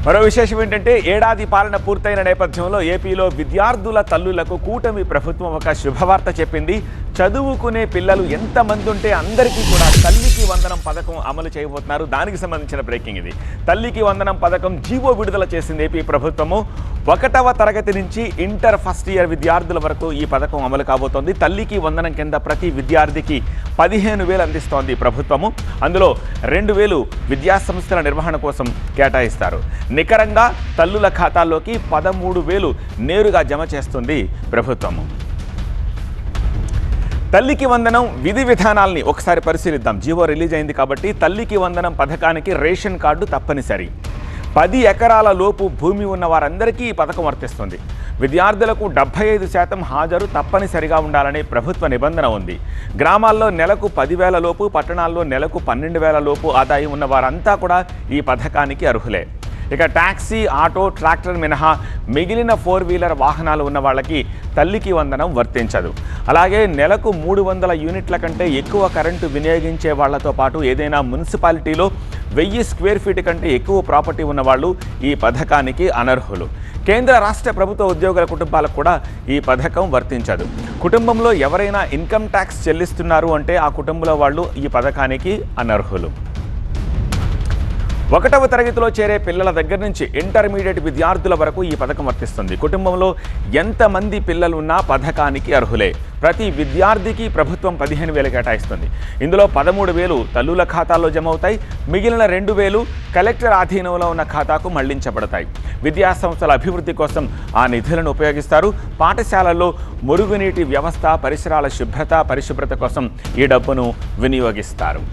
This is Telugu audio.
మరో విశేషం ఏంటంటే ఏడాది పాలన పూర్తయిన నేపథ్యంలో ఏపీలో విద్యార్థుల తల్లులకు కూటమి ప్రభుత్వం ఒక శుభవార్త చెప్పింది. చదువుకునే పిల్లలు ఎంతమంది ఉంటే అందరికీ కూడా తల్లికి వందనం పథకం అమలు చేయబోతున్నారు. దానికి సంబంధించిన బ్రేకింగ్ ఇది. తల్లికి వందనం పథకం జీవో విడుదల చేసింది ఏపీ ప్రభుత్వము. 1వ తరగతి నుంచి ఇంటర్ ఫస్ట్ ఇయర్ విద్యార్థుల వరకు ఈ పథకం అమలు కాబోతోంది. తల్లికి వందనం కింద ప్రతి విద్యార్థికి 15,000 అందిస్తోంది ప్రభుత్వము. అందులో 2,000 విద్యాసంస్థల నిర్వహణ కోసం కేటాయిస్తారు. నికరంగా తల్లుల ఖాతాల్లోకి 13,000 నేరుగా జమ చేస్తుంది ప్రభుత్వము. తల్లికి వందనం విధి విధానాల్ని ఒకసారి పరిశీలిద్దాం. జీవో రిలీజ్ అయింది కాబట్టి తల్లికి వందనం పథకానికి రేషన్ కార్డు తప్పనిసరి. 10 ఎకరాల లోపు భూమి ఉన్న వారందరికీ ఈ పథకం వర్తిస్తుంది. విద్యార్థులకు 75% హాజరు తప్పనిసరిగా ఉండాలనే ప్రభుత్వ నిబంధన ఉంది. గ్రామాల్లో నెలకు 10,000 లోపు, పట్టణాల్లో నెలకు 12,000 లోపు ఆదాయం ఉన్న వారంతా కూడా ఈ పథకానికి అర్హులే. ఇక ట్యాక్సీ, ఆటో, ట్రాక్టర్ మినహా మిగిలిన 4 వీలర్ వాహనాలు ఉన్న వాళ్ళకి తల్లికి వందనం వర్తించదు. అలాగే నెలకు 300 యూనిట్ల కంటే ఎక్కువ కరెంటు వినియోగించే వాళ్లతో పాటు ఏదైనా మున్సిపాలిటీలో 1000 స్క్వేర్ ఫీట్ కంటే ఎక్కువ ప్రాపర్టీ ఉన్నవాళ్ళు ఈ పథకానికి అనర్హులు. కేంద్ర రాష్ట్ర ప్రభుత్వ ఉద్యోగుల కుటుంబాలకు కూడా ఈ పథకం వర్తించదు. కుటుంబంలో ఎవరైనా ఇన్కమ్ ట్యాక్స్ చెల్లిస్తున్నారు అంటే ఆ కుటుంబంలో వాళ్ళు ఈ పథకానికి అనర్హులు. 1వ తరగతిలో చేరే పిల్లల దగ్గర నుంచి ఇంటర్మీడియట్ విద్యార్థుల వరకు ఈ పథకం వర్తిస్తుంది. కుటుంబంలో ఎంతమంది పిల్లలు ఉన్నా పథకానికి అర్హులే. ప్రతి విద్యార్థికి ప్రభుత్వం 15,000 కేటాయిస్తుంది. ఇందులో 13,000 తల్లుల ఖాతాల్లో జమ అవుతాయి. మిగిలిన 2,000 కలెక్టర్ ఆధీనంలో ఉన్న ఖాతాకు మళ్లించబడతాయి. విద్యాసంస్థల అభివృద్ధి కోసం ఆ నిధులను ఉపయోగిస్తారు. పాఠశాలల్లో మురుగునీటి వ్యవస్థ, పరిసరాల శుభ్రత, పరిశుభ్రత కోసం ఈ డబ్బును వినియోగిస్తారు.